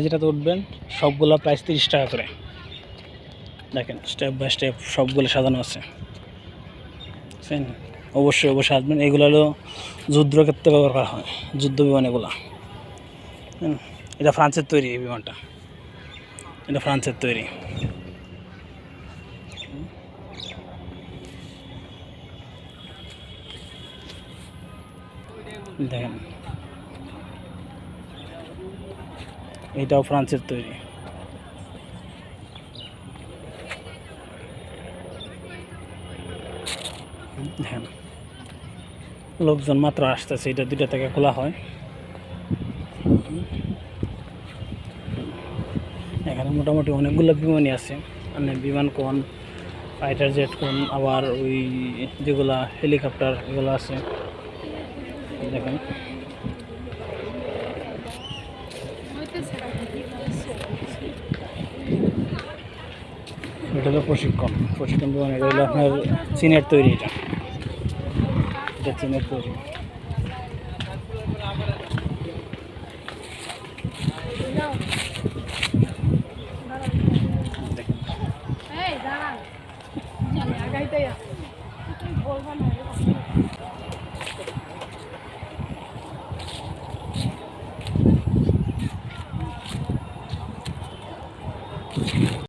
যেটাতে উঠবেন সবগুলো প্রাইস 30 টাকা করে। দেখেন স্টেপ বাই স্টেপ সবগুলো সাজানো আছে। অবশ্যই আসবেন। এগুলো হলো যুদ্ধক্ষেত্রে ব্যবহার করা হয়, যুদ্ধ বিমান এগুলা। এটা ফ্রান্সের তৈরি, এই বিমানটা এটা ফ্রান্সের তৈরি। দেখেন এটাও ফ্রান্সের তৈরি। দেখেন লোকজন মাত্র আসতেছে, এটা 2টা থেকে খোলা হয়। এখানে মোটামুটি অনেকগুলো বিমানই আছে, মানে বিমান কোন, ফাইটার জেট কোন, আবার ওই যেগুলা হেলিকপ্টার এগুলো আছে। দেখেন এটা হলো প্রশিক্ষণ বিমান। এটা হলো আপনার চীনের তৈরি, এটা চীনের তৈরি।